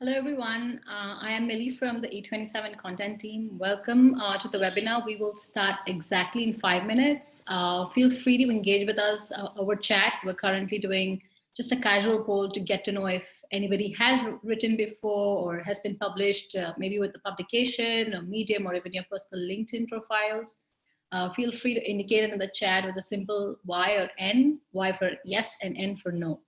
Hello, everyone. I am Millie from the E27 content team. Welcome to the webinar. We will start exactly in 5 minutes. Feel free to engage with us over chat. We're currently doing just a casual poll to get to know if anybody has written before or has been published, maybe with the publication or Medium or even your personal LinkedIn profiles. Feel free to indicate it in the chat with a simple Y or N, Y for yes and N for no.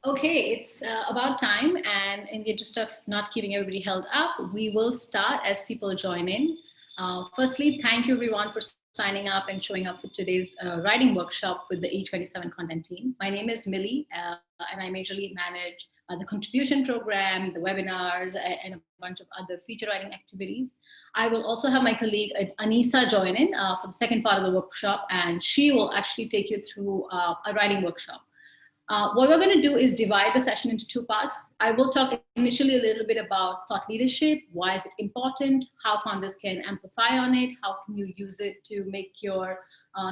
Okay, it's about time, and in the interest of not keeping everybody held up, we will start as people join in. Firstly, thank you everyone for signing up and showing up for today's writing workshop with the E27 content team. My name is Millie, and I majorly manage the contribution program, the webinars, and a bunch of other feature writing activities. I will also have my colleague Anisa join in for the second part of the workshop, and she will actually take you through a writing workshop. What we're going to do is divide the session into two parts. I will talk initially a little bit about thought leadership. Why is it important? How founders can amplify on it? How can you use it to make your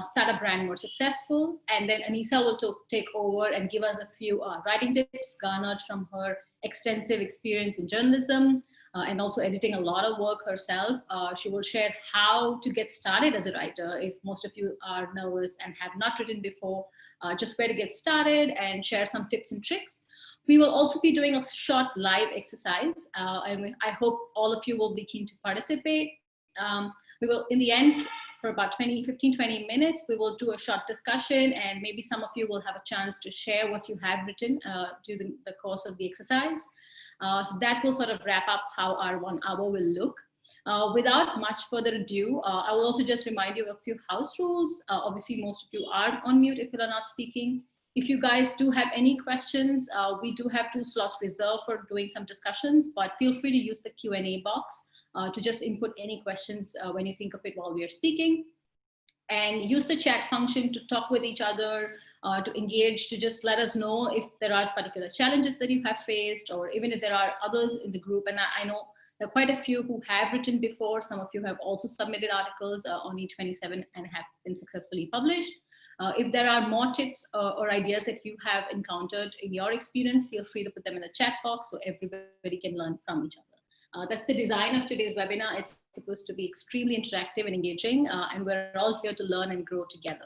startup brand more successful? And then Anisa will take over and give us a few writing tips garnered from her extensive experience in journalism and also editing a lot of work herself. She will share how to get started as a writer if most of you are nervous and have not written before. Just where to get started and share some tips and tricks. We will also be doing a short live exercise, and I hope all of you will be keen to participate. We will, in the end, for about 15-20 minutes, we will do a short discussion, and maybe some of you will have a chance to share what you have written during the course of the exercise. So that will sort of wrap up how our 1 hour will look. Without much further ado, I will also just remind you of a few house rules. Obviously, most of you are on mute if you are not speaking. If you guys do have any questions, we do have 2 slots reserved for doing some discussions, but feel free to use the Q&A box to just input any questions when you think of it while we are speaking. And use the chat function to talk with each other, to engage, to just let us know if there are particular challenges that you have faced, or even if there are others in the group. And I know there are quite a few who have written before. Some of you have also submitted articles on E27 and have been successfully published. If there are more tips or ideas that you have encountered in your experience, feel free to put them in the chat box so everybody can learn from each other. That's the design of today's webinar. It's supposed to be extremely interactive and engaging, and we're all here to learn and grow together.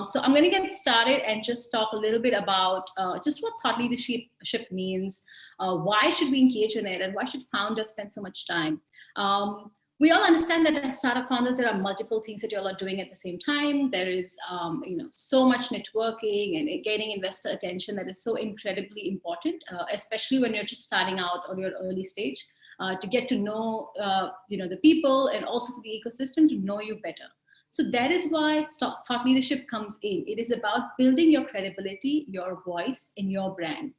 So I'm going to get started and just talk a little bit about just what thought leadership means, why should we engage in it, and why should founders spend so much time? We all understand that as startup founders, there are multiple things that you all are doing at the same time. There is so much networking and gaining investor attention that is so incredibly important, especially when you're just starting out on your early stage, to get to know the people and also for the ecosystem to know you better. So that is why thought leadership comes in. It is about building your credibility, your voice, and your brand.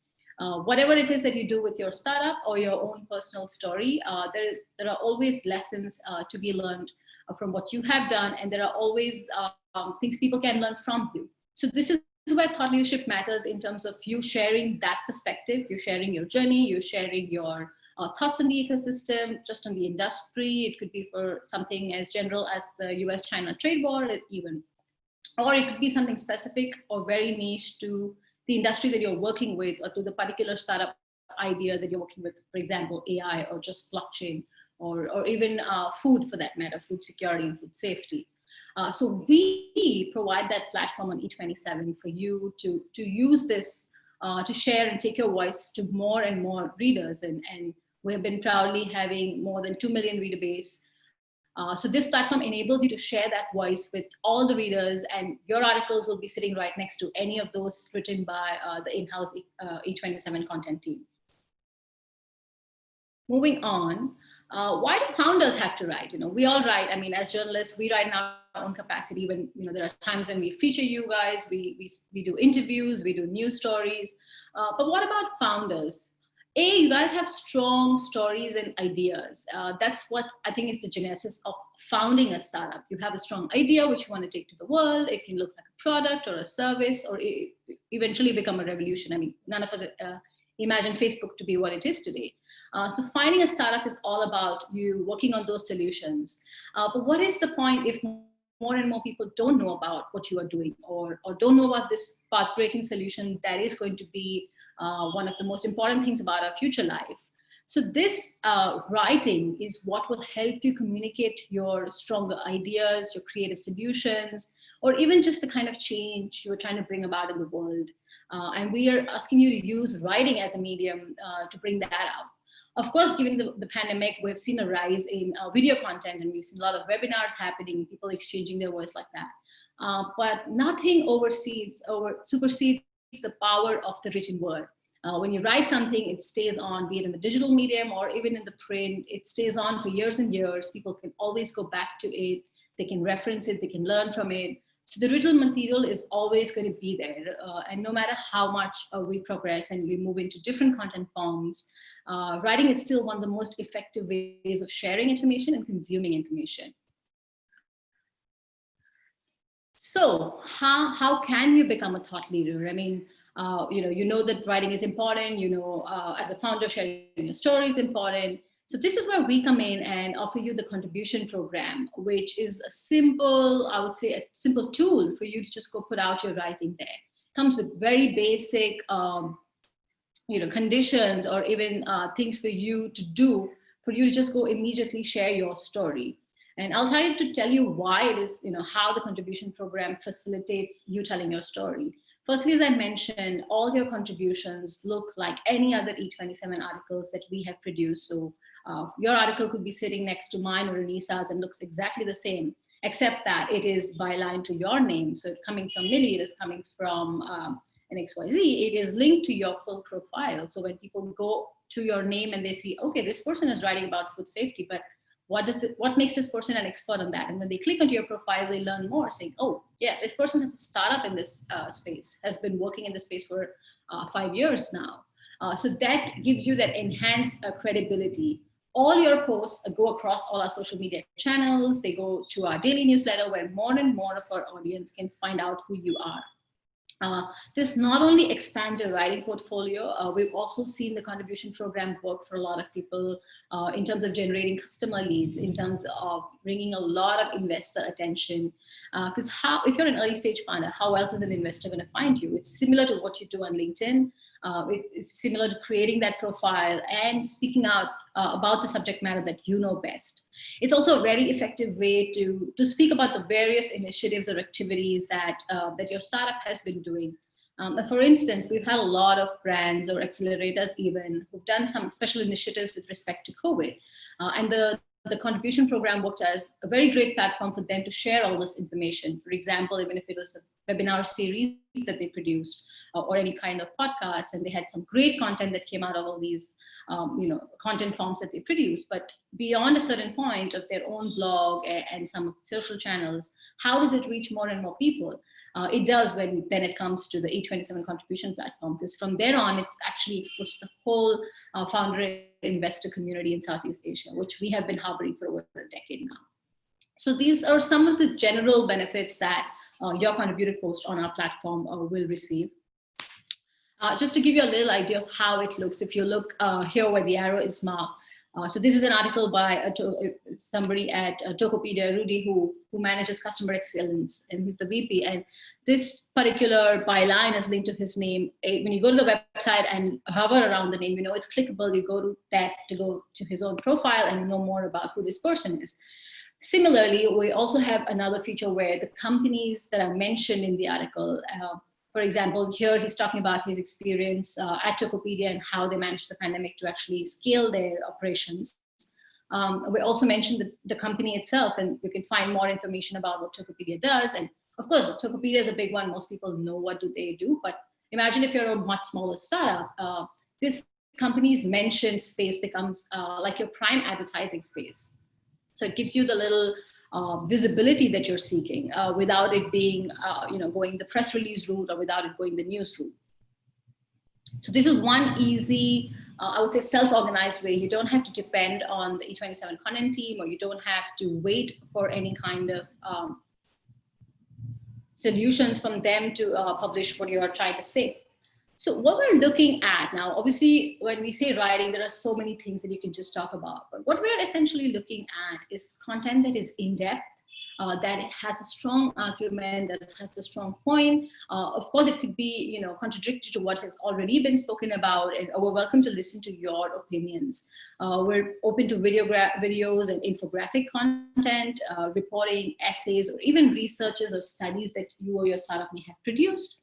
Whatever it is that you do with your startup or your own personal story, there are always lessons to be learned from what you have done, and there are always things people can learn from you. So this is where thought leadership matters in terms of you sharing that perspective, you sharing your journey, you sharing your thoughts on the ecosystem, just on the industry. It could be for something as general as the US-China trade war even, or it could be something specific or very niche to the industry that you're working with, or to the particular startup idea that you're working with, for example, AI or just blockchain, or even food for that matter, food security and food safety. So we provide that platform on E27 for you to use this to share and take your voice to more and more readers. And we have been proudly having more than 2 million reader base. So this platform enables you to share that voice with all the readers, and your articles will be sitting right next to any of those written by the in-house E27 content team. Moving on, why do founders have to write? We all write. I mean, as journalists, we write in our own capacity. When there are times when we feature you guys, we do interviews, we do news stories. But what about founders? You guys have strong stories and ideas. That's what I think is the genesis of founding a startup. You have a strong idea which you want to take to the world. It can look like a product or a service, or eventually become a revolution. I mean, none of us imagine Facebook to be what it is today. So finding a startup is all about you working on those solutions. But what is the point if more and more people don't know about what you are doing, or don't know about this path-breaking solution that is going to be one of the most important things about our future life? So this writing is what will help you communicate your stronger ideas, your creative solutions, or even just the kind of change you're trying to bring about in the world. And we are asking you to use writing as a medium to bring that out. Of course, given the pandemic, we've seen a rise in video content, and we've seen a lot of webinars happening, people exchanging their voice like that. But nothing supersedes the power of the written word. When you write something, it stays on, be it in the digital medium or even in the print. It stays on for years and years. People can always go back to it. They can reference it. They can learn from it. So the written material is always going to be there. And no matter how much we progress and we move into different content forms, writing is still one of the most effective ways of sharing information and consuming information. So how can you become a thought leader? I mean, you know that writing is important. As a founder, sharing your story is important. So this is where we come in and offer you the contribution program, which is a simple, I would say, a simple tool for you to just go put out your writing there. Comes with very basic, conditions, or even things for you to do, for you to just go immediately share your story. And I'll try to tell you why it is, how the contribution program facilitates you telling your story. Firstly, as I mentioned, all your contributions look like any other E27 articles that we have produced. So your article could be sitting next to mine or Anissa's and looks exactly the same, except that it is byline to your name. So coming from Millie, it is coming from an XYZ, it is linked to your full profile. So when people go to your name and they see, okay, this person is writing about food safety, but what makes this person an expert on that? And when they click onto your profile, they learn more, saying, oh, yeah, this person has a startup in this space, has been working in this space for 5 years now. So that gives you that enhanced credibility. All your posts go across all our social media channels. They go to our daily newsletter where more and more of our audience can find out who you are. This not only expands your writing portfolio, we've also seen the contribution program work for a lot of people in terms of generating customer leads, in terms of bringing a lot of investor attention. Because if you're an early stage founder, how else is an investor going to find you? It's similar to what you do on LinkedIn. It's similar to creating that profile and speaking out about the subject matter that you know best. It's also a very effective way to speak about the various initiatives or activities that your startup has been doing. For instance, we've had a lot of brands or accelerators even who've done some special initiatives with respect to COVID. And the contribution program worked as a very great platform for them to share all this information. For example, even if it was a webinar series that they produced or any kind of podcast, and they had some great content that came out of all these content forms that they produce. But beyond a certain point of their own blog and some of the social channels, how does it reach more and more people? It does when then it comes to the E27 contribution platform, because from there on, it's actually exposed to the whole founder and investor community in Southeast Asia, which we have been harboring for over a decade now. So these are some of the general benefits that your contributed post on our platform will receive. Just to give you a little idea of how it looks, if you look here where the arrow is marked, so this is an article by somebody at Tokopedia, Rudy, who manages customer excellence, and he's the VP. And this particular byline is linked to his name. When you go to the website and hover around the name, it's clickable. You go to that to go to his own profile and know more about who this person is. Similarly, we also have another feature where the companies that are mentioned in the article, for example, here he's talking about his experience at Tokopedia and how they managed the pandemic to actually scale their operations. We also mentioned the company itself, and you can find more information about what Tokopedia does. And of course, Tokopedia is a big one. Most people know what do they do, but imagine if you're a much smaller startup, this company's mentioned space becomes like your prime advertising space. So it gives you the little visibility that you're seeking without it being, going the press release route or without it going the news route. So this is one easy, I would say, self-organized way. You don't have to depend on the E27 content team, or you don't have to wait for any kind of solutions from them to publish what you are trying to say. So what we're looking at now, obviously, when we say writing, there are so many things that you can just talk about. But what we're essentially looking at is content that is in-depth, that has a strong argument, that has a strong point. Of course, it could be, contradictory to what has already been spoken about, and we're welcome to listen to your opinions. We're open to videos and infographic content, reporting, essays, or even researches or studies that you or your startup may have produced.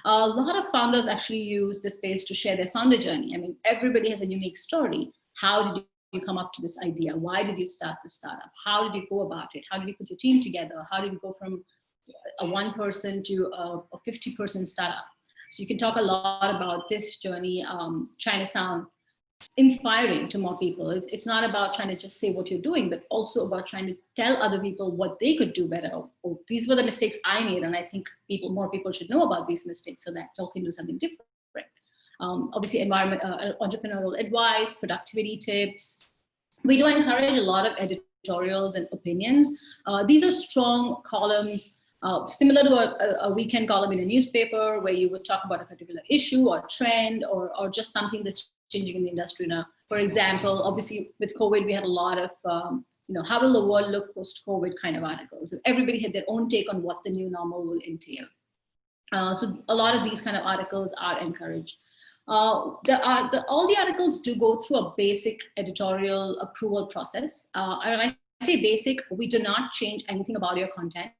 A lot of founders actually use this space to share their founder journey. I mean, everybody has a unique story. How did you come up to this idea? Why did you start the startup? How did you go about it? How did you put your team together? How did you go from a 1-person to a 50-person startup? So you can talk a lot about this journey, trying to sound inspiring to more people. It's not about trying to just say what you're doing, but also about trying to tell other people what they could do better. Or these were the mistakes I made, and I think more people should know about these mistakes so that you can do something different. Obviously, entrepreneurial advice, productivity tips. We do encourage a lot of editorials and opinions. These are strong columns, similar to a weekend column in a newspaper, where you would talk about a particular issue or trend or just something that's changing in the industry now. For example, obviously with COVID, we had a lot of, how will the world look post-COVID kind of articles. Everybody had their own take on what the new normal will entail. So a lot of these kind of articles are encouraged. All the articles do go through a basic editorial approval process. And I say basic, we do not change anything about your content.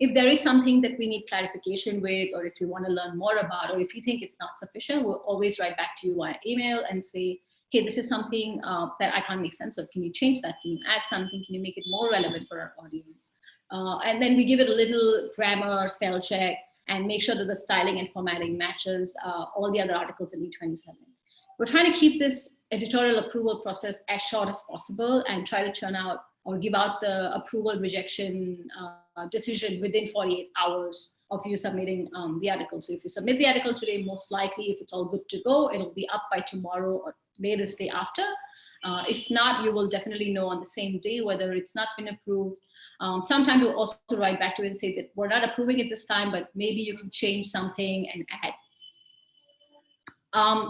If there is something that we need clarification with, or if you want to learn more about, or if you think it's not sufficient, we'll always write back to you via email and say, hey, this is something that I can't make sense of. Can you change that? Can you add something? Can you make it more relevant for our audience? And then we give it a little grammar, spell check, and make sure that the styling and formatting matches all the other articles in E27. We're trying to keep this editorial approval process as short as possible and try to churn out or give out the approval rejection decision within 48 hours of you submitting the article. So if you submit the article today, most likely, if it's all good to go, it'll be up by tomorrow or latest day after. If not, you will definitely know on the same day whether it's not been approved. Sometimes we'll also write back to it and say that we're not approving it this time, but maybe you can change something and add.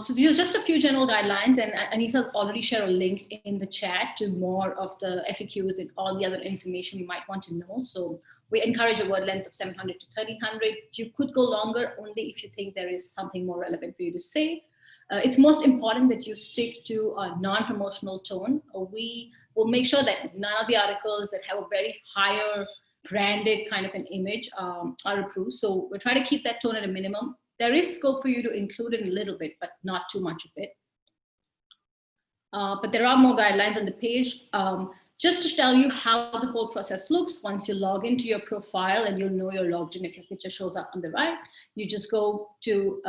So these are just a few general guidelines, and Anita already shared a link in the chat to more of the FAQs and all the other information you might want to know. So we encourage a word length of 700 to 1300. You could go longer only if you think there is something more relevant for you to say. It's most important that you stick to a non-promotional tone. We will make sure that none of the articles that have a very higher branded kind of an image are approved. So we're trying to keep that tone at a minimum. There is scope for you to include it a little bit, but not too much of it. But there are more guidelines on the page. Just to tell you how the whole process looks, once you log into your profile, and you'll know you're logged in if your picture shows up on the right, you just go to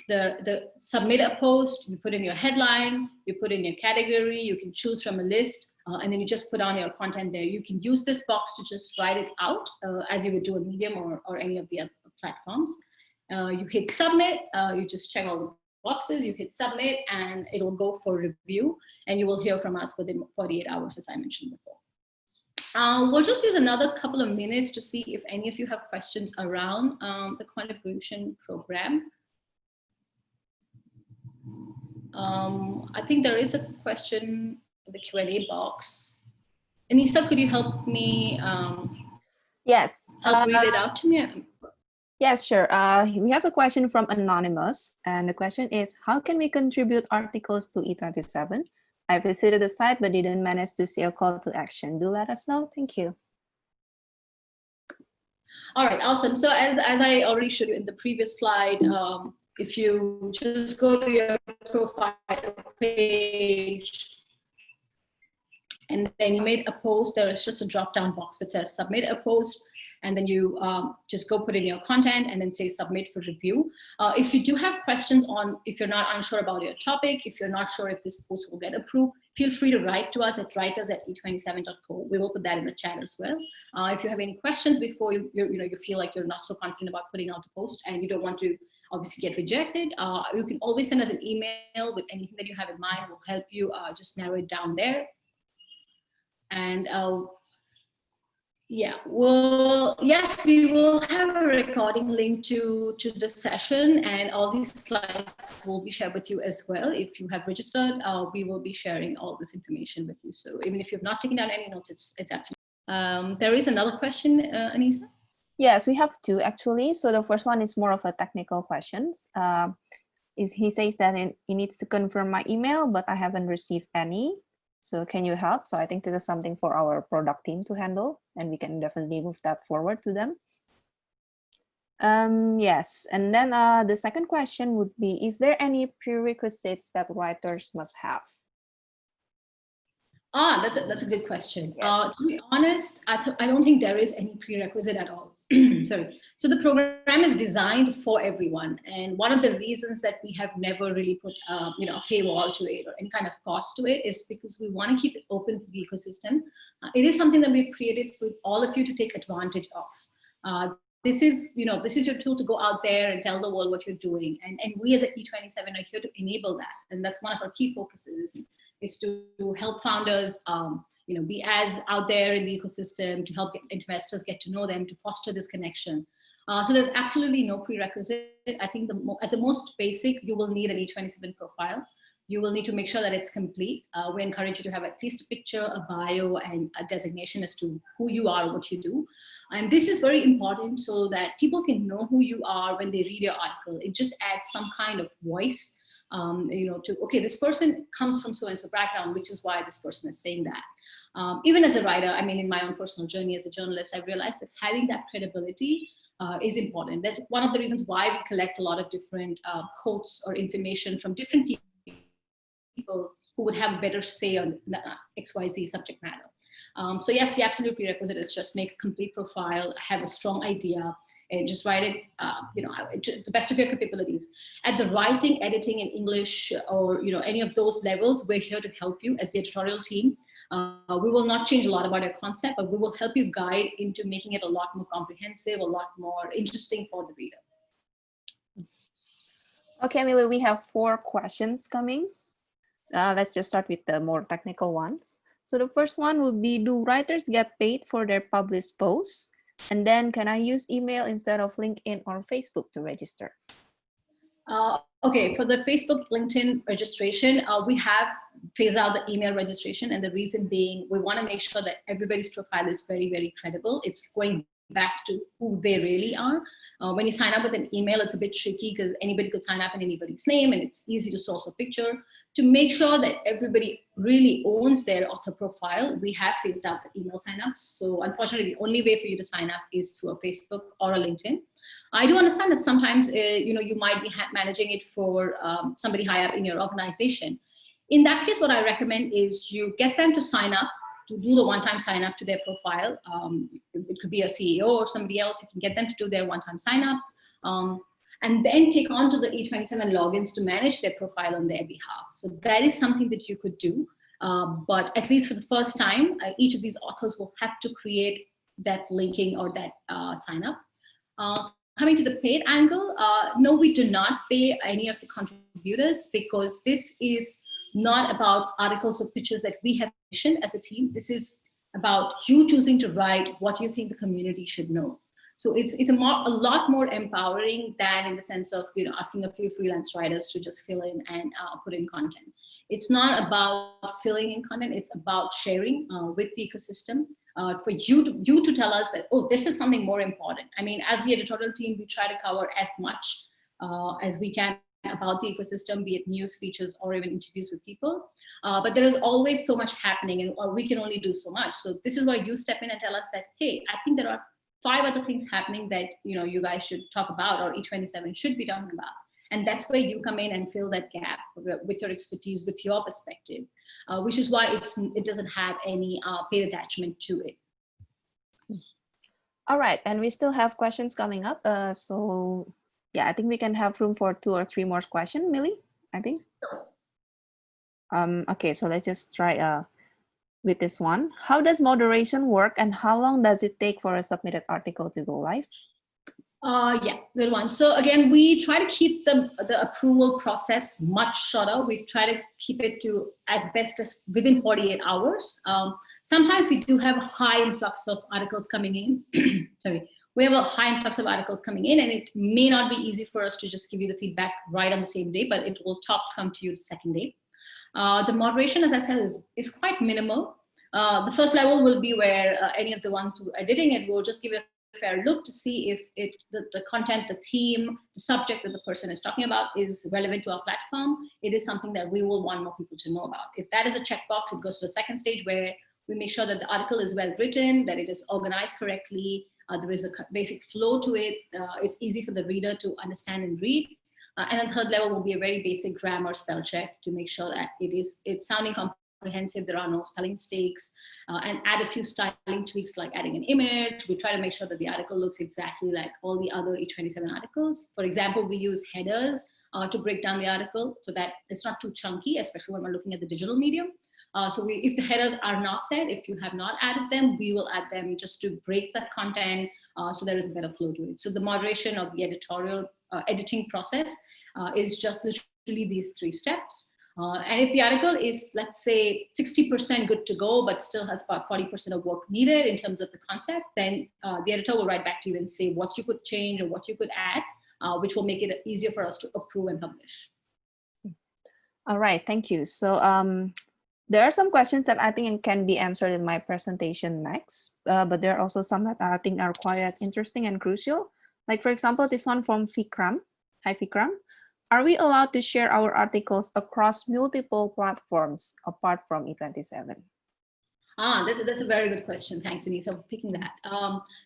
the submit a post, you put in your headline, you put in your category, you can choose from a list, and then you just put on your content there. You can use this box to just write it out as you would do a Medium or any of the other platforms. You hit submit, you just check all the boxes, you hit submit, and it will go for review, and you will hear from us within 48 hours, as I mentioned before. We'll just use another couple of minutes to see if any of you have questions around the contribution program. I think there is a question in the Q&A box. Anissa, could you help me? Yes. Help read it out to me? Yes, sure. We have a question from Anonymous, and the question is, how can we contribute articles to E27? I visited the site but didn't manage to see a call to action. Do let us know. Thank you. All right, awesome. So as I already showed you in the previous slide, if you just go to your profile page and then you made a post, there is just a drop-down box that says submit a post, and then you just go put in your content and then say submit for review. If you do have questions on, if you're not unsure about your topic, if you're not sure if this post will get approved, feel free to write to us at writers@e27.co. We will put that in the chat as well. If you have any questions before you feel like you're not so confident about putting out the post and you don't want to obviously get rejected, you can always send us an email with anything that you have in mind. We'll help you just narrow it down there. And yeah, well, yes, we will have a recording link to the session, and all these slides will be shared with you as well. If you have registered, we will be sharing all this information with you. So even if you've not taken down any notes, it's absolutely. There is another question, Anissa? Yes, we have two actually. So the first one is more of a technical questions. He says that he needs to confirm my email, but I haven't received any. So can you help? So I think this is something for our product team to handle, and we can definitely move that forward to them. Yes, and then the second question would be, is there any prerequisites that writers must have? That's a good question. Yes. To be honest, I don't think there is any prerequisite at all. Sorry. So the program is designed for everyone, and one of the reasons that we have never really put a paywall to it or any kind of cost to it is because we want to keep it open to the ecosystem. It is something that we've created for all of you to take advantage of. This is your tool to go out there and tell the world what you're doing, and we as at E27 are here to enable that, and that's one of our key focuses, is to help founders be as out there in the ecosystem, to help investors get to know them, to foster this connection. So there's absolutely no prerequisite. I think at the most basic, you will need an E27 profile. You will need to make sure that it's complete. We encourage you to have at least a picture, a bio, and a designation as to who you are, what you do. And this is very important so that people can know who you are when they read your article. It just adds some kind of voice to, okay, this person comes from so-and-so background, which is why this person is saying that. Even as a writer, I mean, in my own personal journey as a journalist, I've realized that having that credibility is important. That's one of the reasons why we collect a lot of different quotes or information from different people who would have a better say on the XYZ subject matter. So yes, the absolute prerequisite is just make a complete profile, have a strong idea, and just write it, to the best of your capabilities. At the writing, editing in English, or any of those levels, we're here to help you as the editorial team. We will not change a lot about your concept, but we will help you guide into making it a lot more comprehensive, a lot more interesting for the reader. Okay, Emily, we have 4 questions coming. Let's just start with the more technical ones. So the first one would be, do writers get paid for their published posts? And then can I use email instead of LinkedIn or Facebook to register? Okay, for the Facebook, LinkedIn registration, we have phased out the email registration, and the reason being, we want to make sure that everybody's profile is very, very credible. It's going back to who they really are. When you sign up with an email, it's a bit tricky because anybody could sign up in anybody's name, and it's easy to source a picture. To make sure that everybody really owns their author profile, we have phased out the email signups. So unfortunately, the only way for you to sign up is through a Facebook or a LinkedIn. I do understand that sometimes you might be managing it for somebody high up in your organization. In that case, what I recommend is you get them to sign up, to do the one-time sign up to their profile. It could be a CEO or somebody else. You can get them to do their one-time sign up, and then take on to the E27 logins to manage their profile on their behalf. So that is something that you could do. But at least for the first time, each of these authors will have to create that linking or that sign up. Coming to the paid angle, no, we do not pay any of the contributors, because this is not about articles or pitches that we have commissioned as a team. This is about you choosing to write what you think the community should know. So it's a lot more empowering than in the sense of asking a few freelance writers to just fill in and put in content. It's not about filling in content. It's about sharing with the ecosystem. For you to tell us that, oh, this is something more important. I mean, as the editorial team, we try to cover as much as we can about the ecosystem, be it news, features, or even interviews with people. But there is always so much happening, and we can only do so much. So this is where you step in and tell us that, hey, I think there are 5 other things happening that you guys should talk about, or E27 should be talking about. And that's where you come in and fill that gap with your expertise, with your perspective, which is why it doesn't have any paid attachment to it. All right, and we still have questions coming up. So yeah, I think we can have room for 2 or 3 more questions, Millie, I think. Okay, so let's just try with this one. How does moderation work, and how long does it take for a submitted article to go live? Yeah, good one. So again, we try to keep the approval process much shorter. We try to keep it to as best as within 48 hours. Sometimes we do have a high influx of articles coming in. Sorry, we have a high influx of articles coming in, and it may not be easy for us to just give you the feedback right on the same day, but it will tops come to you the second day. The moderation, as I said, is quite minimal. The first level will be where any of the ones who are editing it will just give it a fair look to see if the content, the theme, the subject that the person is talking about is relevant to our platform. It is something that we will want more people to know about. If that is a checkbox, it goes to the second stage where we make sure that the article is well written, that it is organized correctly, there is a basic flow to it, it's easy for the reader to understand and read. And then third level will be a very basic grammar spell check to make sure that it's sounding comprehensive, there are no spelling mistakes, and add a few styling tweaks like adding an image. We try to make sure that the article looks exactly like all the other E27 articles. For example, we use headers to break down the article so that it's not too chunky, especially when we're looking at the digital medium. So if the headers are not there, if you have not added them, we will add them just to break that content so there is a better flow to it. So the moderation of the editorial editing process is just literally these 3 steps. And if the article is, let's say, 60% good to go, but still has about 40% of work needed in terms of the concept, then the editor will write back to you and say what you could change or what you could add, which will make it easier for us to approve and publish. All right, thank you. So there are some questions that I think can be answered in my presentation next, but there are also some that I think are quite interesting and crucial. Like, for example, this one from Vikram. Hi, Vikram. Are we allowed to share our articles across multiple platforms apart from E27? That's a very good question. Thanks, Anisa, for picking that.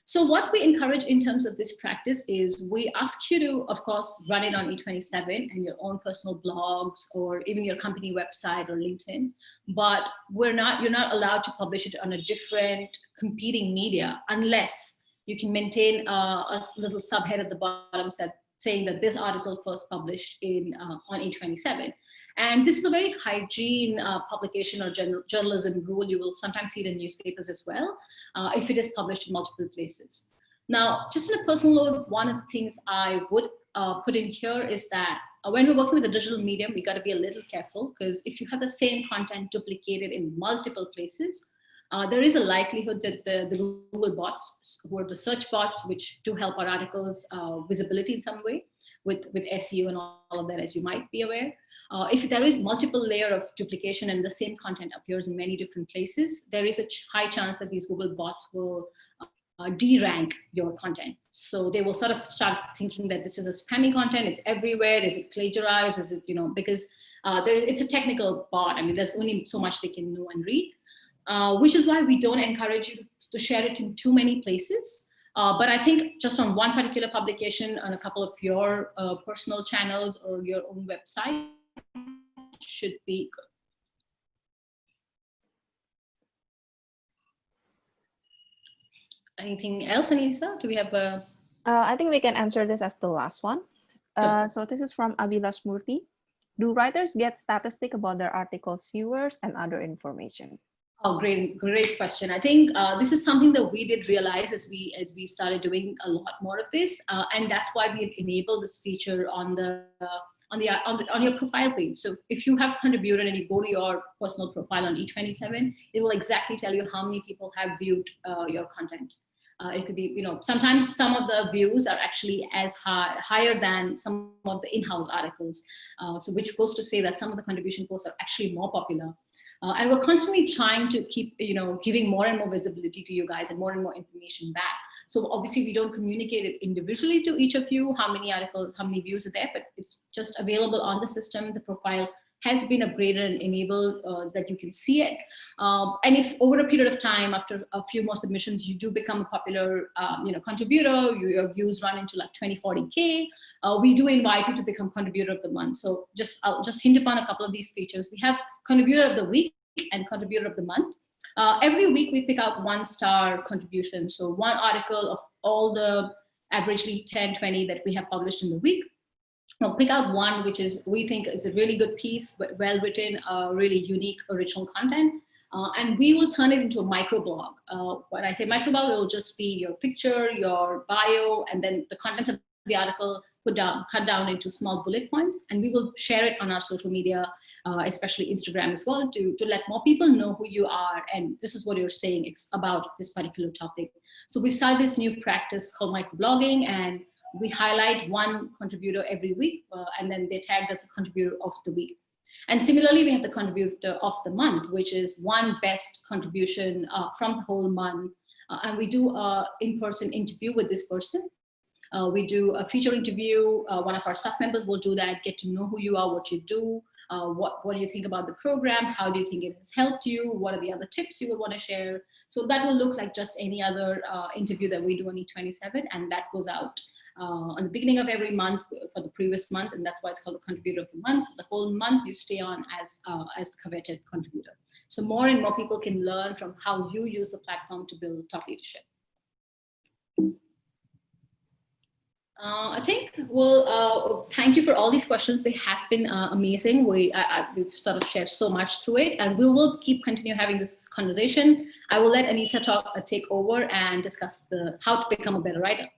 So what we encourage in terms of this practice is we ask you to, of course, run it on E27 and your own personal blogs or even your company website or LinkedIn. But you're not allowed to publish it on a different competing media unless you can maintain a little subhead at the bottom saying that this article first published on E27. And this is a very hygiene publication or journalism rule. You will sometimes see it in newspapers as well, if it is published in multiple places. Now, just on a personal note, one of the things I would put in here is that when we're working with a digital medium, we got to be a little careful, because if you have the same content duplicated in multiple places, there is a likelihood that the Google bots, who are the search bots, which do help our articles visibility in some way with SEO and all of that, as you might be aware. If there is multiple layer of duplication and the same content appears in many different places, there is a high chance that these Google bots will de-rank your content. So they will sort of start thinking that this is a spammy content, it's everywhere, is it plagiarized, is it, because it's a technical bot. I mean, there's only so much they can know and read, which is why we don't encourage you to share it in too many places. But I think just on one particular publication, on a couple of your personal channels or your own website, should be good. Anything else, Anissa? Do we have a... I think we can answer this as the last one. So this is from Abhilash Murthy. Do writers get statistic about their articles' viewers and other information? Oh, great question. I think this is something that we did realize as we started doing a lot more of this, and that's why we've enabled this feature on your profile page. So if you have contributed and you go to your personal profile on E27, it will exactly tell you how many people have viewed your content. It could be, sometimes some of the views are actually as higher than some of the in-house articles. So which goes to say that some of the contribution posts are actually more popular. And we're constantly trying to keep, giving more and more visibility to you guys and more information back. So obviously we don't communicate it individually to each of you, how many articles, how many views are there, but it's just available on the system. The profile has been upgraded and enabled that you can see it. And if over a period of time, after a few more submissions, you do become a popular contributor, your views run into like 20, 40K, we do invite you to become contributor of the month. So I'll just hint upon a couple of these features. We have contributor of the week and contributor of the month. Every week we pick out 1-star contribution. So one article of all the averagely 10, 20 that we have published in the week. We'll pick out one which we think is a really good piece, but well written, really unique, original content. And we will turn it into a microblog. When I say microblog, it will just be your picture, your bio, and then the content of the article cut down into small bullet points. And we will share it on our social media, especially Instagram as well, to let more people know who you are. And this is what you're saying about this particular topic. So we started this new practice called microblogging, and we highlight one contributor every week, and then they're tagged as a contributor of the week. And similarly, we have the contributor of the month, which is one best contribution from the whole month. And we do an in-person interview with this person. We do a feature interview. One of our staff members will do that, get to know who you are, what you do, what do you think about the program, how do you think it has helped you, what are the other tips you would want to share. So that will look like just any other interview that we do on E27, and that goes out on the beginning of every month for the previous month, and that's why it's called the contributor of the month. The whole month you stay on as the coveted contributor. So more and more people can learn from how you use the platform to build thought leadership. I think we'll thank you for all these questions. They have been amazing. We've sort of shared so much through it, and we will continue having this conversation. I will let Anissa take over and discuss how to become a better writer.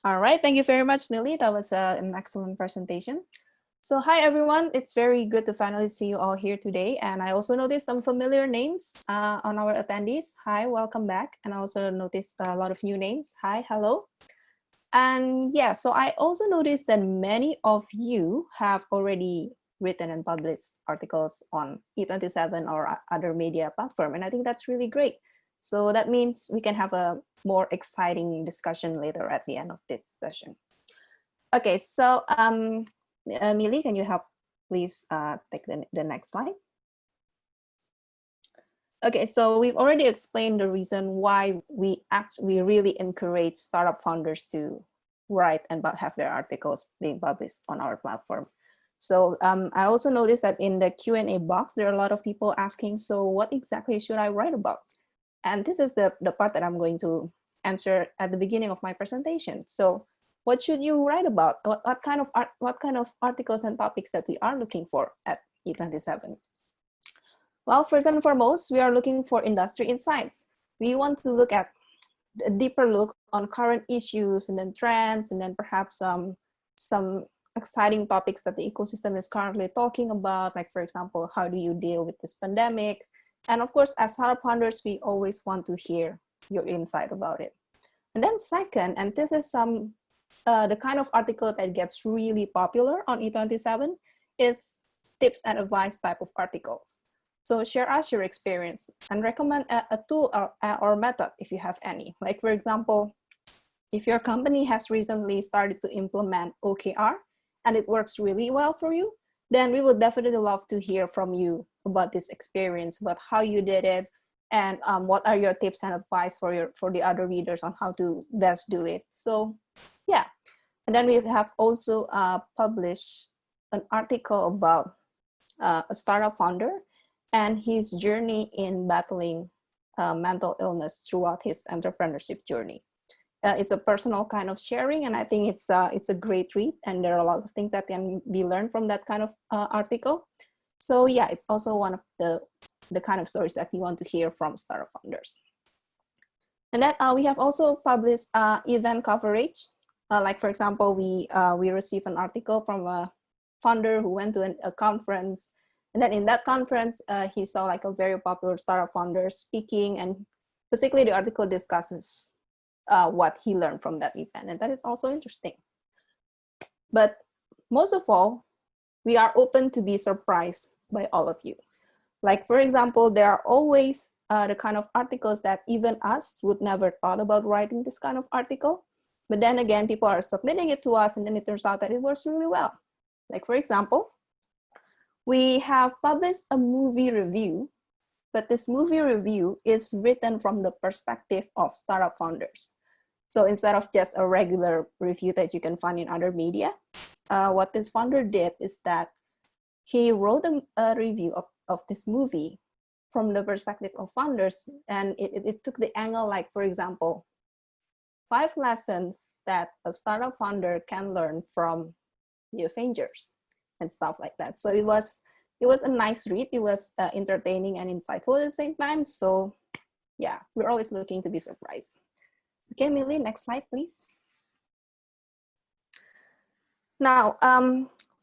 All right, thank you very much, Millie. That was an excellent presentation. So hi, everyone. It's very good to finally see you all here today. And I also noticed some familiar names on our attendees. Hi, welcome back. And I also noticed a lot of new names. Hi, hello. And yeah, so I also noticed that many of you have already written and published articles on E27 or other media platform. And I think that's really great. So that means we can have a more exciting discussion later at the end of this session. Okay, so Millie, can you help please take the next slide? Okay, so we've already explained the reason why we really encourage startup founders to write and have their articles being published on our platform. So I also noticed that in the Q&A box, there are a lot of people asking, so what exactly should I write about? And this is the part that I'm going to answer at the beginning of my presentation. So what should you write about? What kind of articles and topics that we are looking for at E27? Well, first and foremost, we are looking for industry insights. We want to look at a deeper look on current issues and then trends, and then perhaps some exciting topics that the ecosystem is currently talking about, like for example, how do you deal with this pandemic? And of course, as startup founders, we always want to hear your insight about it. And then second, and this is the kind of article that gets really popular on E27, is tips and advice type of articles. So share us your experience and recommend a tool or method if you have any. Like for example, if your company has recently started to implement OKR and it works really well for you, then we would definitely love to hear from you about this experience, about how you did it, and what are your tips and advice for the other readers on how to best do it. So yeah, and then we have also published an article about a startup founder and his journey in battling mental illness throughout his entrepreneurship journey. It's a personal kind of sharing, and I think it's a great read, and there are a lot of things that can be learned from that kind of article. So yeah, it's also one of the kind of stories that we want to hear from startup founders. And then we have also published event coverage. Like for example, we received an article from a founder who went to a conference. And then in that conference, he saw like a very popular startup founder speaking, and basically the article discusses what he learned from that event. And that is also interesting. But most of all, we are open to be surprised by all of you. Like for example, there are always the kind of articles that even us would never thought about writing this kind of article. But then again, people are submitting it to us, and then it turns out that it works really well. Like for example, we have published a movie review, but this movie review is written from the perspective of startup founders. So instead of just a regular review that you can find in other media, what this founder did is that he wrote a review of this movie from the perspective of founders, and it took the angle, like for example, 5 lessons that a startup founder can learn from the Avengers and stuff like that. So it was a nice read. It was entertaining and insightful at the same time. So yeah, we're always looking to be surprised. Okay, Millie, next slide, please. Now,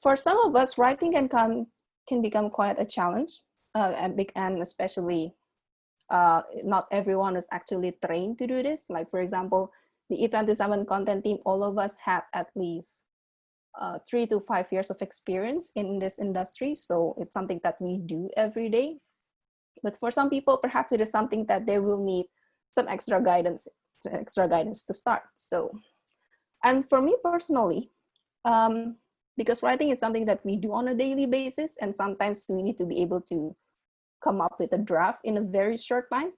for some of us, writing can become quite a challenge, and especially not everyone is actually trained to do this. Like for example, the E27 content team, all of us have at least 3 to 5 years of experience in this industry. So it's something that we do every day. But for some people, perhaps it is something that they will need some extra guidance to start. So, and for me personally, because writing is something that we do on a daily basis, and sometimes we need to be able to come up with a draft in a very short time.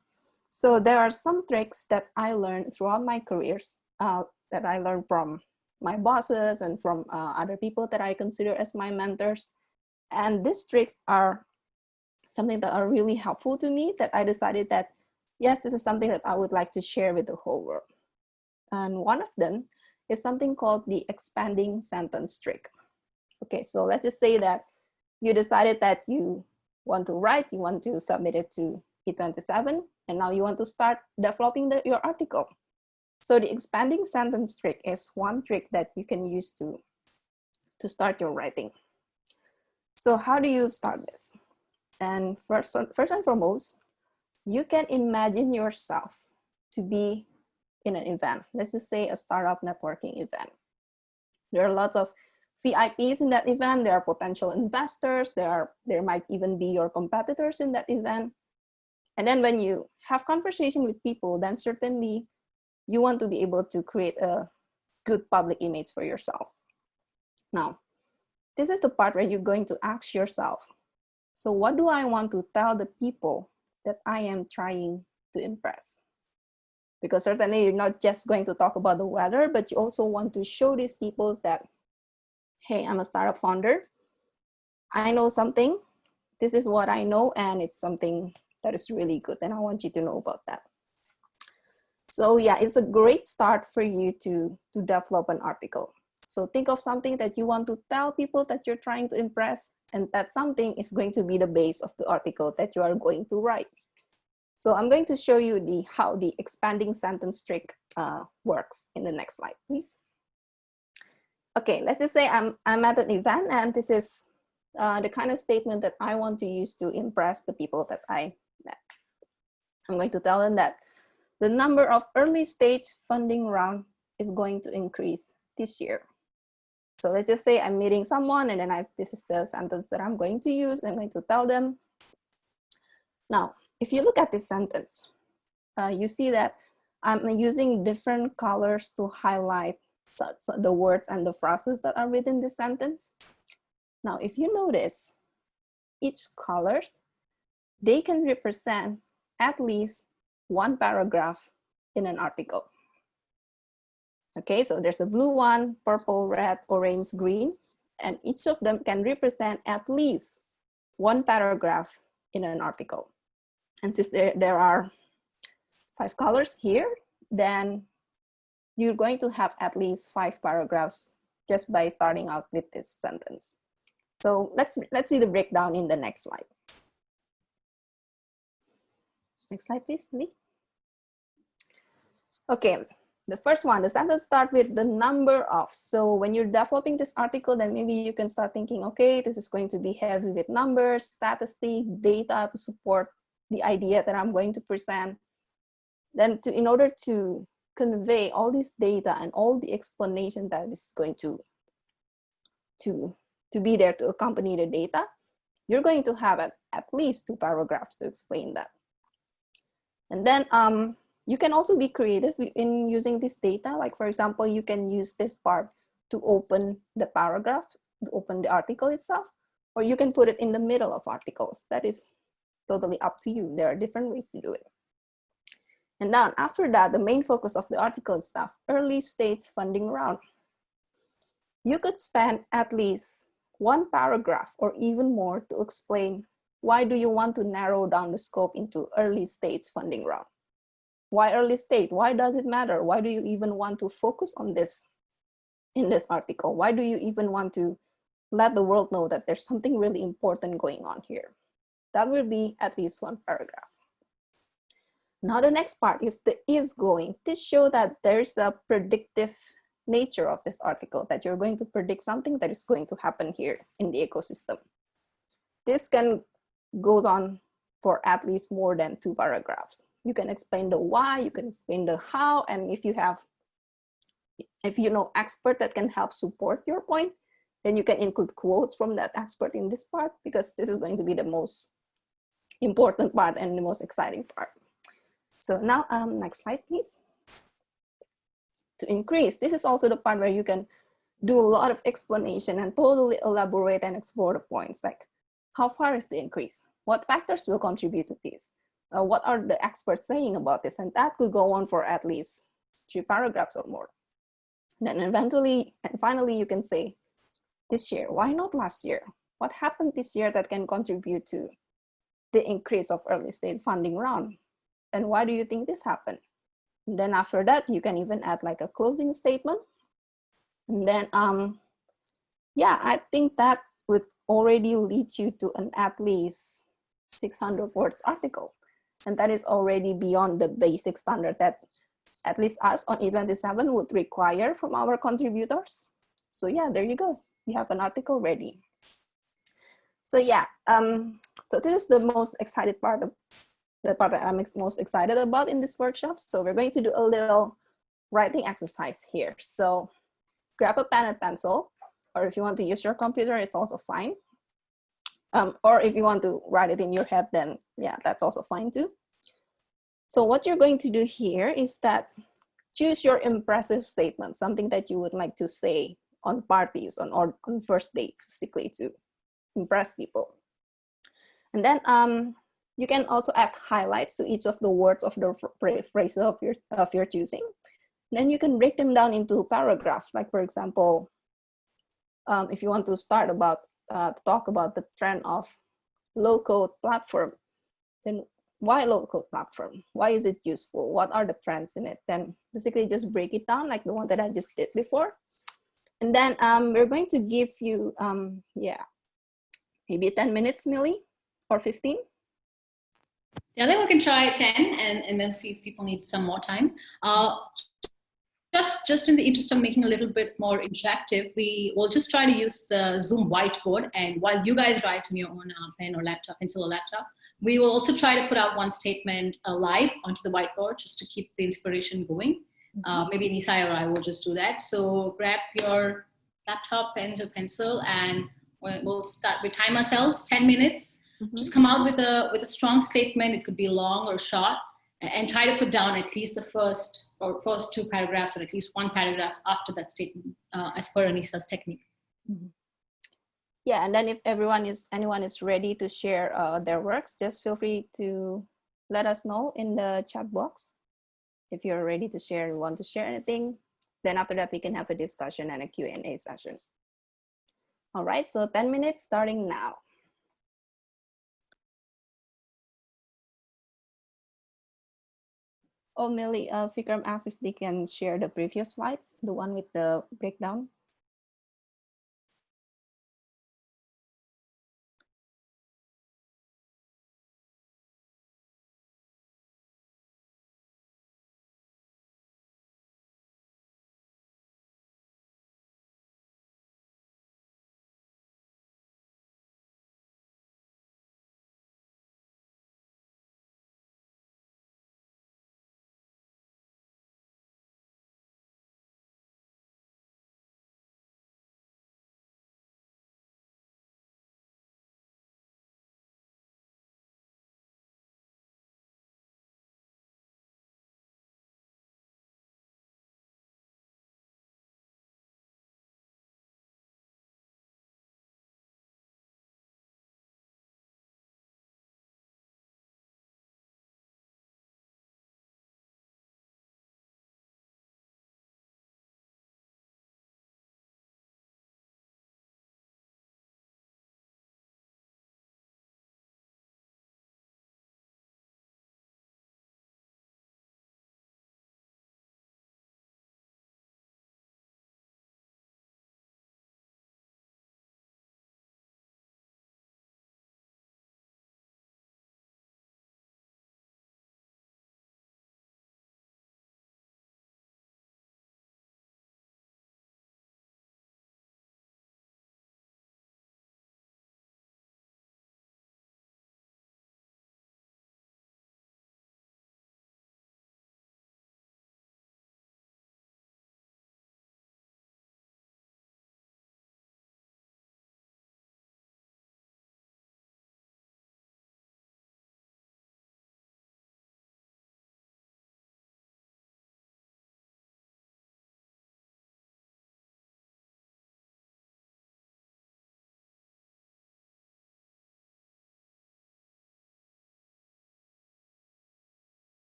So there are some tricks that I learned throughout my careers that I learned from my bosses and from other people that I consider as my mentors. And these tricks are something that are really helpful to me, that I decided that, yes, this is something that I would like to share with the whole world. And one of them is something called the expanding sentence trick. Okay, so let's just say that you decided that you want to write, you want to submit it to E27, and now you want to start developing your article. So the expanding sentence trick is one trick that you can use to start your writing. So how do you start this? And first and foremost, you can imagine yourself to be in an event. Let's just say a startup networking event. There are lots of VIPs in that event. There are potential investors. There might even be your competitors in that event. And then when you have conversation with people, then certainly you want to be able to create a good public image for yourself. Now, this is the part where you're going to ask yourself, so what do I want to tell the people that I am trying to impress? Because certainly you're not just going to talk about the weather, but you also want to show these people that, hey, I'm a startup founder. I know something. This is what I know, and it's something that is really good, and I want you to know about that. So yeah, it's a great start for you to develop an article. So think of something that you want to tell people that you're trying to impress, and that something is going to be the base of the article that you are going to write. So I'm going to show you how the expanding sentence trick works in the next slide, please. Okay, let's just say I'm at an event, and this is the kind of statement that I want to use to impress the people that I met. I'm going to tell them that the number of early stage funding round is going to increase this year. So let's just say I'm meeting someone, and then this is the sentence that I'm going to use. I'm going to tell them. Now, if you look at this sentence, you see that I'm using different colors to highlight the words and the phrases that are within this sentence. Now, if you notice, each colors, they can represent at least one paragraph in an article. Okay, so there's a blue one, purple, red, orange, green, and each of them can represent at least one paragraph in an article. And since there are 5 colors here, then you're going to have at least 5 paragraphs just by starting out with this sentence. So let's see the breakdown in the next slide. Next slide, please, Lee. Okay, the first one, the sentence start with the number of. So when you're developing this article, then maybe you can start thinking, okay, this is going to be heavy with numbers, statistics, data to support the idea that I'm going to present. Then in order to convey all this data and all the explanation that is going to be there to accompany the data, you're going to have at least 2 paragraphs to explain that. And then you can also be creative in using this data. Like, for example, you can use this part to open the paragraph, to open the article itself, or you can put it in the middle of articles. That is totally up to you. There are different ways to do it. And then after that, the main focus of the article is stuff, early stage funding round. You could spend at least 1 paragraph or even more to explain why do you want to narrow down the scope into early stage funding round. Why early stage? Why does it matter? Why do you even want to focus on this in this article? Why do you even want to let the world know that there's something really important going on here? That will be at least 1 paragraph. Now the next part is the is going. This shows that there's a predictive nature of this article, that you're going to predict something that is going to happen here in the ecosystem. This goes on for at least more than 2 paragraphs. You can explain the why, you can explain the how, and if you know expert that can help support your point, then you can include quotes from that expert in this part, because this is going to be the most important part and the most exciting part. So now, next slide, please. To increase, this is also the part where you can do a lot of explanation and totally elaborate and explore the points, like how far is the increase? What factors will contribute to this? What are the experts saying about this? And that could go on for at least 3 paragraphs or more. Then eventually, and finally, you can say, this year, why not last year? What happened this year that can contribute to the increase of early stage funding round? And why do you think this happened? And then after that, you can even add like a closing statement. And then, yeah, I think that would already lead you to an at least 600 words article. And that is already beyond the basic standard that at least us on E27 would require from our contributors. So yeah, there you go. You have an article ready. So yeah, so this is the most excited part of the part that I'm most excited about in this workshop. So we're going to do a little writing exercise here. So grab a pen and pencil, or if you want to use your computer, it's also fine. Or if you want to write it in your head, then yeah, that's also fine too. So what you're going to do here is that choose your impressive statement, something that you would like to say on parties, or on first dates, basically, to impress people. And then you can also add highlights to each of the words of the phrase of your choosing. Then you can break them down into paragraphs. Like, for example, if you want to start about talk about the trend of low-code platform, then why low-code platform? Why is it useful? What are the trends in it? Then basically just break it down like the one that I just did before. And then we're going to give you, maybe 10 minutes, Millie, or 15. Yeah, I think we can try 10 and then see if people need some more time. Just in the interest of making a little bit more interactive, we will just try to use the Zoom whiteboard. And while you guys write on your own pen or laptop, pencil or laptop, we will also try to put out one statement live onto the whiteboard just to keep the inspiration going. Maybe Nisai or I will just do that. So grab your laptop, pens or pencil, and we'll start. We time ourselves 10 minutes. Just come out with a strong statement. It could be long or short, and try to put down at least the first two paragraphs, or at least one paragraph after that statement, as per Anisa's technique. Yeah, and then if anyone is ready to share their works, just feel free to let us know in the chat box. If you're ready to share and want to share anything, then after that we can have a discussion and a Q&A session. All right, so 10 minutes starting now. Oh, Millie, Vikram asked if they can share the previous slides, the one with the breakdown.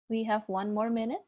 We have 1 more minute.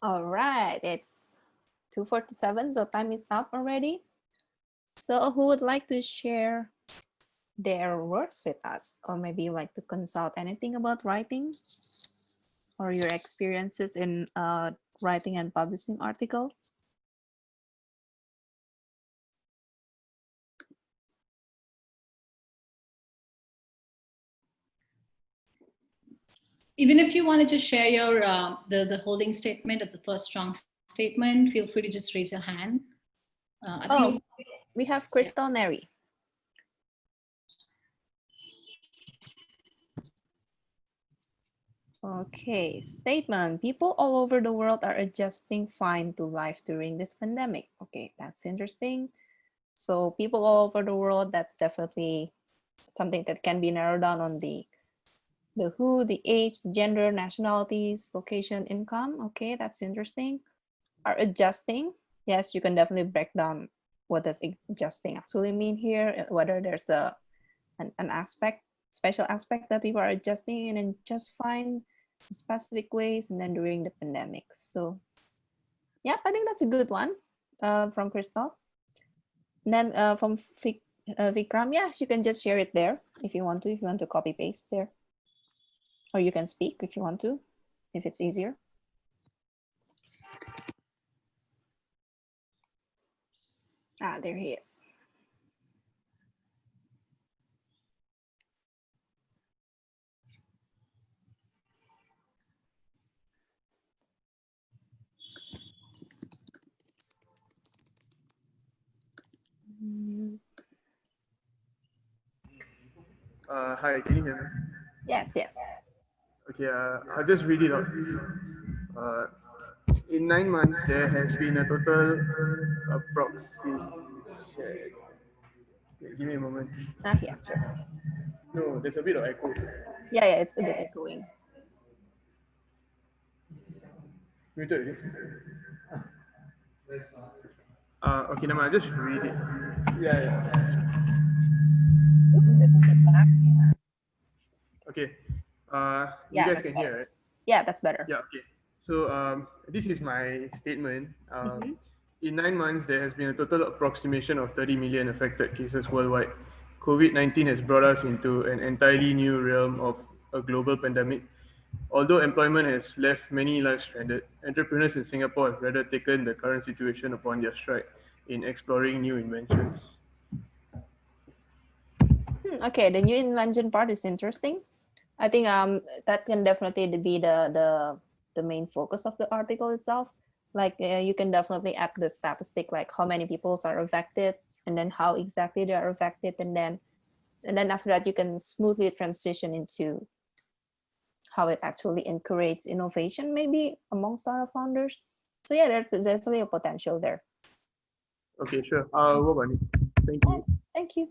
All right, it's 2:47, so time is up already. So who would like to share their works with us? Or maybe you like to consult anything about writing or your experiences in writing and publishing articles? Even if you want to just share your the holding statement of the first strong statement, feel free to just raise your hand. Oh, we have Crystal Neri. Okay, statement. People all over the world are adjusting fine to life during this pandemic. Okay, that's interesting. So people all over the world, that's definitely something that can be narrowed down on the who, the age, gender, nationalities, location, income. Okay, that's interesting. Are adjusting. Yes, you can definitely break down what does adjusting actually mean here, whether there's an aspect, special aspect that people are adjusting in and just fine specific ways, and then during the pandemic. So yeah, I think that's a good one from Crystal. And then from Vikram, yes, you can just share it there if you want to, copy paste there. Or you can speak if you want to, if it's easier. Ah, there he is. Hi, can you hear me? Yes, yes. Okay, I'll just read it out. Uh, in 9 months, there has been a total approximation. Give me a moment. Ah, yeah, sure. No, there's a bit of echo. Yeah, yeah, it's a bit echoing. Muted already. Okay, now I'll just read it. Yeah, yeah. Oops, there's some feedback. Okay. You Yeah, guys that's can better. hear, right? Yeah, that's better. Yeah, okay. So this is my statement. Mhm. In 9 months, there has been a total approximation of 30 million affected cases worldwide. COVID-19 has brought us into an entirely new realm of a global pandemic. Although employment has left many lives stranded, entrepreneurs in Singapore have rather taken the current situation upon their stride in exploring new inventions. Okay, the new invention part is interesting. I think that can definitely be the main focus of the article itself. Like you can definitely add the statistic, like how many people are affected, and then how exactly they are affected, and then after that you can smoothly transition into how it actually encourages innovation, maybe among startup founders. So yeah, there's definitely a potential there. Okay, sure. I'll work on it. Thank you. Thank you.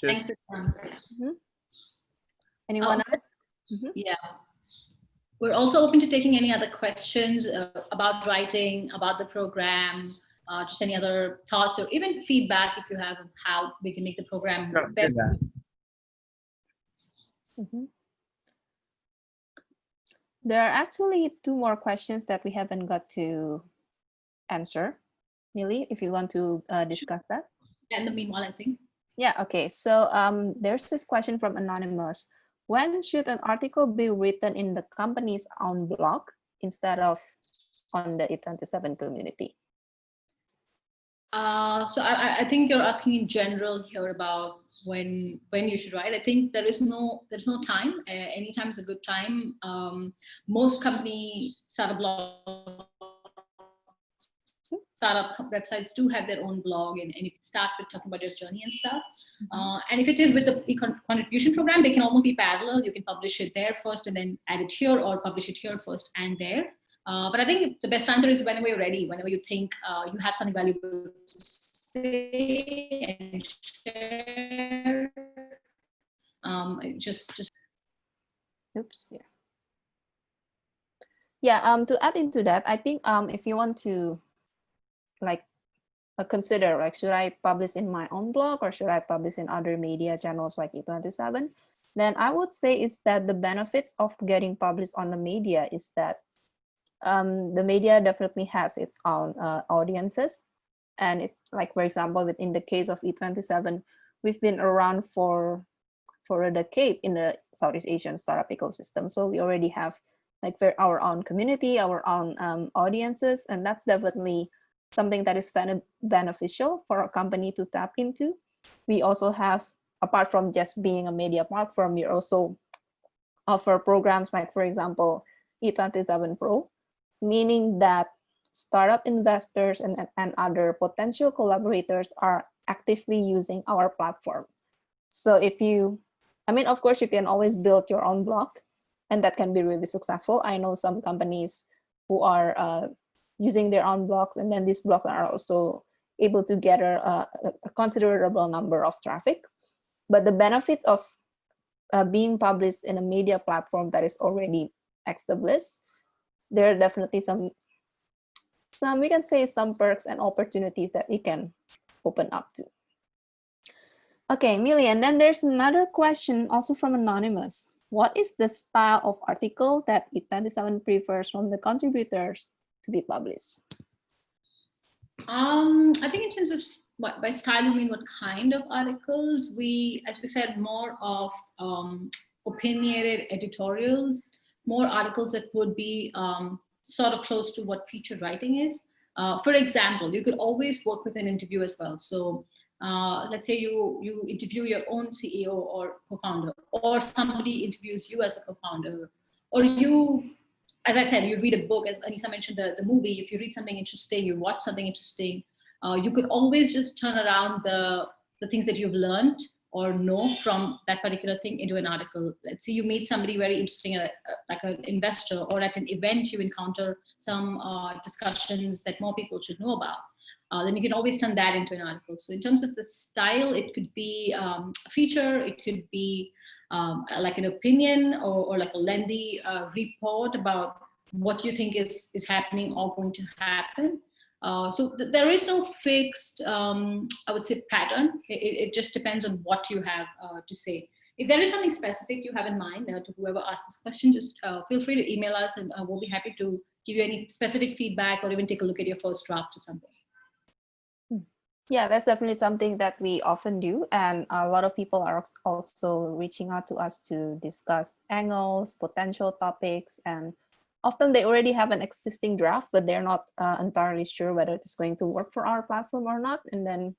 Cheers. Thanks. Anyone else? Yeah. We're also open to taking any other questions about writing, about the program, just any other thoughts or even feedback if you have on how we can make the program better. There are actually 2 more questions that we haven't got to answer. Millie, if you want to discuss that. In the meanwhile, I think. Yeah, okay. So there's this question from Anonymous. When should an article be written in the company's own blog instead of on the E27 community? So I think you're asking in general here about when you should write. I think there's no time. Anytime is a good time. Most company startup websites do have their own blog, and you can start with talking about your journey and stuff. And if it is with the contribution program, they can almost be parallel. You can publish it there first and then add it here, or publish it here first and there. But I think the best answer is whenever you're ready, whenever you think you have something valuable to say and share. Just. Oops. Yeah. Yeah. To add into that, I think if you want to like consider like, should I publish in my own blog or should I publish in other media channels like E27? Then I would say is that the benefits of getting published on the media is that the media definitely has its own audiences. And it's like, for example, within the case of E27, we've been around for a decade in the Southeast Asian startup ecosystem. So we already have like our own community, our own audiences, and that's definitely something that is beneficial for a company to tap into. We also have, apart from just being a media platform, we also offer programs like, for example, E27 Pro, meaning that startup investors and other potential collaborators are actively using our platform. So if you, I mean, of course, you can always build your own blog, and that can be really successful. I know some companies who are using their own blogs, and then these blogs are also able to gather a considerable number of traffic. But the benefits of being published in a media platform that is already established, there are definitely some we can say some perks and opportunities that we can open up to. Okay, Millie, and then there's another question also from Anonymous. What is the style of article that E27 prefers from the contributors to be published? I think in terms of what by style you mean what kind of articles. We, as we said, more of opinionated editorials, more articles that would be sort of close to what featured writing is. For example, you could always work with an interview as well. So let's say you interview your own CEO or co-founder, or somebody interviews you as a co-founder, or you, as I said, you read a book, as Anissa mentioned the movie. If you read something interesting, you watch something interesting, you could always just turn around the things that you've learned or know from that particular thing into an article. Let's say you meet somebody very interesting, like an investor, or at an event you encounter some discussions that more people should know about. Then you can always turn that into an article. So in terms of the style, it could be a feature, it could be like an opinion, or like a lengthy report about what you think is happening or going to happen. So there is no fixed, I would say, pattern. It just depends on what you have to say. If there is something specific you have in mind, to whoever asked this question, just feel free to email us, and we'll be happy to give you any specific feedback, or even take a look at your first draft or something. Yeah, that's definitely something that we often do. And a lot of people are also reaching out to us to discuss angles, potential topics, and often they already have an existing draft, but they're not entirely sure whether it's going to work for our platform or not. And then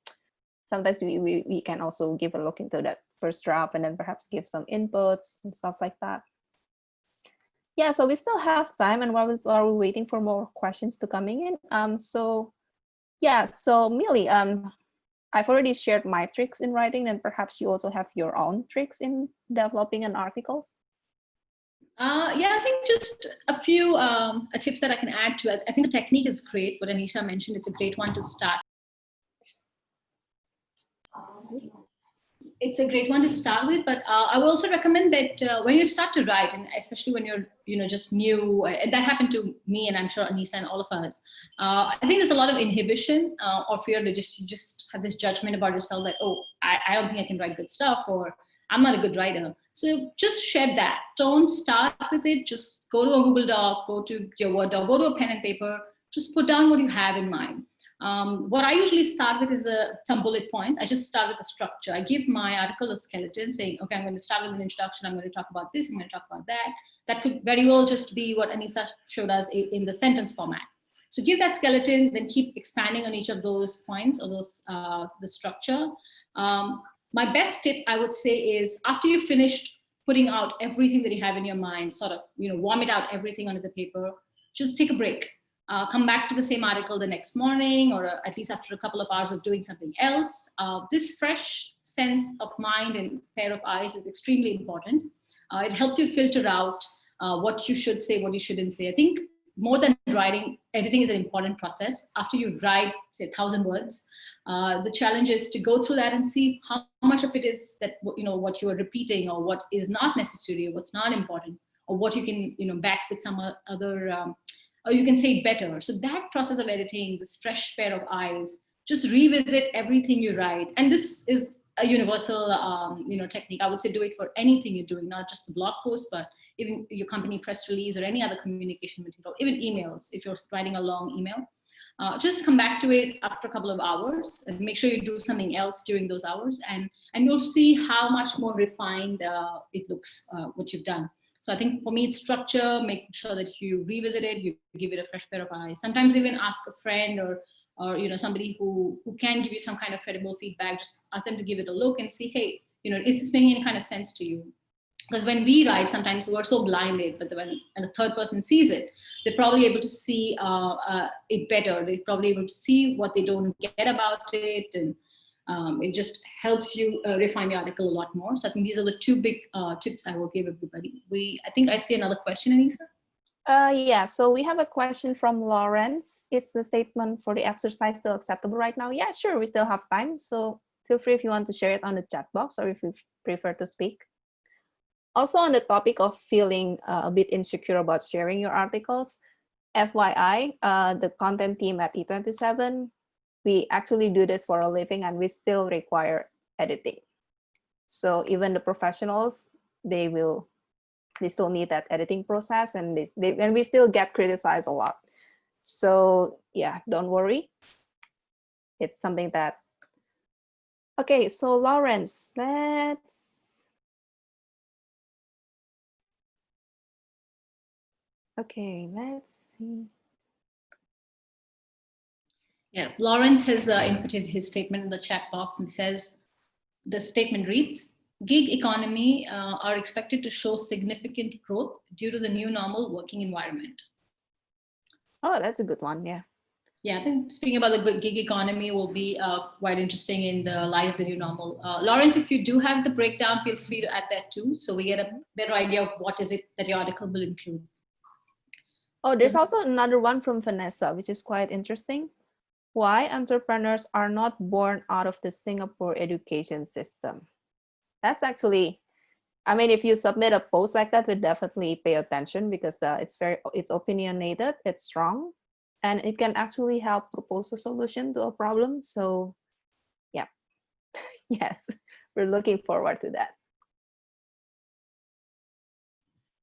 sometimes we can also give a look into that first draft and then perhaps give some inputs and stuff like that. Yeah, so we still have time, and while we're waiting for more questions to coming in, so yeah, so Millie, I've already shared my tricks in writing, and perhaps you also have your own tricks in developing an articles. Yeah, I think just a few tips that I can add to it. I think the technique is great. What Anisha mentioned, it's a great one to start. It's a great one to start with, but I would also recommend that when you start to write, and especially when you're just new, and that happened to me, and I'm sure Anissa and all of us, I think there's a lot of inhibition or fear to just have this judgment about yourself that, oh, I don't think I can write good stuff, or I'm not a good writer. So just shed that. Don't start with it. Just go to a Google Doc, go to your Word doc, go to a pen and paper, just put down what you have in mind. What I usually start with is some bullet points. I just start with a structure. I give my article a skeleton saying, okay, I'm going to start with an introduction. I'm going to talk about this. I'm going to talk about that. That could very well just be what Anisa showed us in the sentence format. So give that skeleton, then keep expanding on each of those points or those the structure. My best tip, I would say, is after you've finished putting out everything that you have in your mind, sort of, vomit out everything onto the paper, just take a break. Come back to the same article the next morning, or at least after a couple of hours of doing something else. This fresh sense of mind and pair of eyes is extremely important. It helps you filter out what you should say, what you shouldn't say. I think more than writing, editing is an important process. After you write, say, 1,000 words, the challenge is to go through that and see how much of it is that, what you are repeating, or what is not necessary, or what's not important, or what you can, back with some other, or you can say it better. So that process of editing, this fresh pair of eyes, just revisit everything you write. And this is a universal, technique. I would say do it for anything you're doing, not just the blog post, but even your company press release or any other communication material, even emails. If you're writing a long email, just come back to it after a couple of hours and make sure you do something else during those hours, and you'll see how much more refined it looks, what you've done. So I think for me, it's structure, making sure that you revisit it, you give it a fresh pair of eyes. Sometimes even ask a friend or somebody who can give you some kind of credible feedback. Just ask them to give it a look and see, hey, is this making any kind of sense to you? Because when we write, sometimes we're so blinded, but when a third person sees it, they're probably able to see it better. They're probably able to see what they don't get about it, and it just helps you refine the article a lot more. So I think these are the two big tips I will give everybody. I think I see another question, Anisa. Yeah, so we have a question from Lawrence. Is the statement for the exercise still acceptable right now? Yeah, sure, we still have time. So feel free if you want to share it on the chat box, or if you prefer to speak. Also, on the topic of feeling a bit insecure about sharing your articles, FYI, the content team at E27, we actually do this for a living, and we still require editing. So even the professionals, they still need that editing process, and we still get criticized a lot. So yeah, don't worry. It's something that, okay, so Lawrence, let's see. Yeah, Lawrence has inputted his statement in the chat box and says, the statement reads, gig economy are expected to show significant growth due to the new normal working environment. Oh, that's a good one, yeah. Yeah, I think speaking about the gig economy will be quite interesting in the light of the new normal. Lawrence, if you do have the breakdown, feel free to add that too, so we get a better idea of what is it that your article will include. Oh, there's also another one from Vanessa, which is quite interesting. Why entrepreneurs are not born out of the Singapore education system? That's actually, I mean, if you submit a post like that, we definitely pay attention, because it's opinionated, it's strong, and it can actually help propose a solution to a problem. So yeah, yes, we're looking forward to that.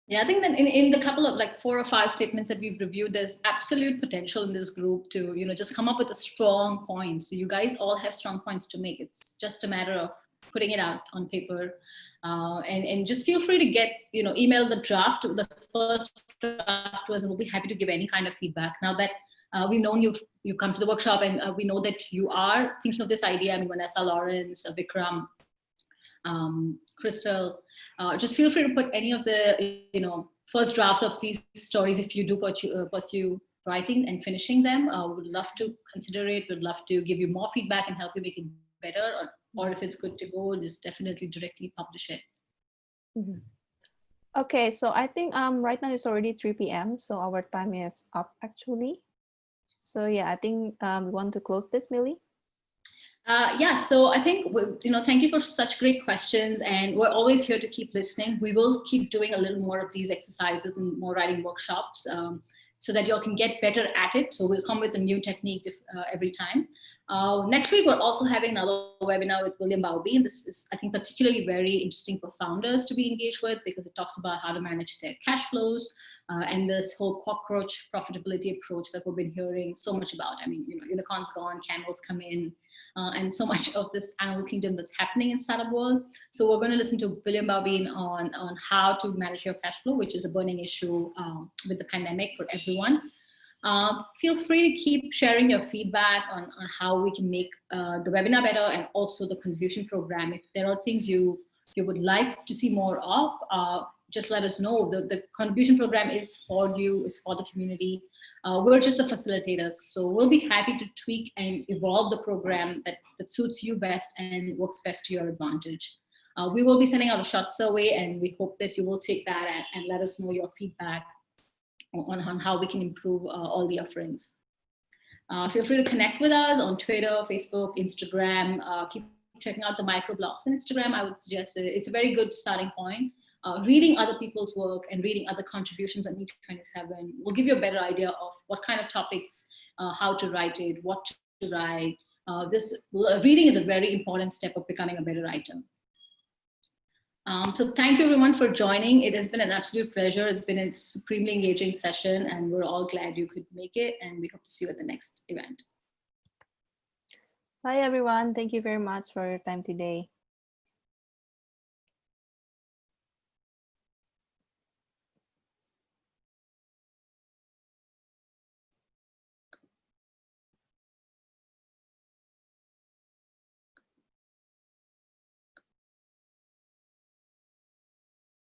Yeah, I think that in the couple of 4 or 5 statements that we've reviewed, there's absolute potential in this group to, just come up with a strong point. So you guys all have strong points to make. It's just a matter of putting it out on paper. And just feel free to get, email the draft. The first draft was, and we'll be happy to give any kind of feedback. Now that we've known you've come to the workshop, and we know that you are thinking of this idea. I mean, Vanessa, Lawrence, Vikram, Crystal, just feel free to put any of the first drafts of these stories if you do pursue writing and finishing them. Would love to consider it. Would love to give you more feedback and help you make it better. Or if it's good to go, just definitely directly publish it. Mm-hmm. Okay, so I think right now it's already 3 p.m. So our time is up actually. So yeah, I think we want to close this, Millie. Yeah, so I think, thank you for such great questions, and we're always here to keep listening. We will keep doing a little more of these exercises and more writing workshops so that y'all can get better at it. So we'll come with a new technique every time. Next week, we're also having another webinar with William Bowby. And this is, I think, particularly very interesting for founders to be engaged with because it talks about how to manage their cash flows and this whole cockroach profitability approach that we've been hearing so much about. I mean, unicorns gone, camels come in, and so much of this animal kingdom that's happening in startup world. So we're going to listen to William Bowby on how to manage your cash flow, which is a burning issue with the pandemic for everyone. Feel free to keep sharing your feedback on how we can make the webinar better and also the contribution program. If there are things you would like to see more of, just let us know. The contribution program is for you, is for the community. We're just the facilitators. So we'll be happy to tweak and evolve the program that suits you best and works best to your advantage. We will be sending out a short survey and we hope that you will take that and let us know your feedback on how we can improve all the offerings. Feel free to connect with us on Twitter, Facebook, Instagram. Keep checking out the microblogs on Instagram. I would suggest it's a very good starting point. Reading other people's work and reading other contributions on E27 will give you a better idea of what kind of topics, how to write it, what to write. Reading is a very important step of becoming a better writer. So thank you everyone for joining. It has been an absolute pleasure. It's been a supremely engaging session and we're all glad you could make it and we hope to see you at the next event. Bye everyone. Thank you very much for your time today.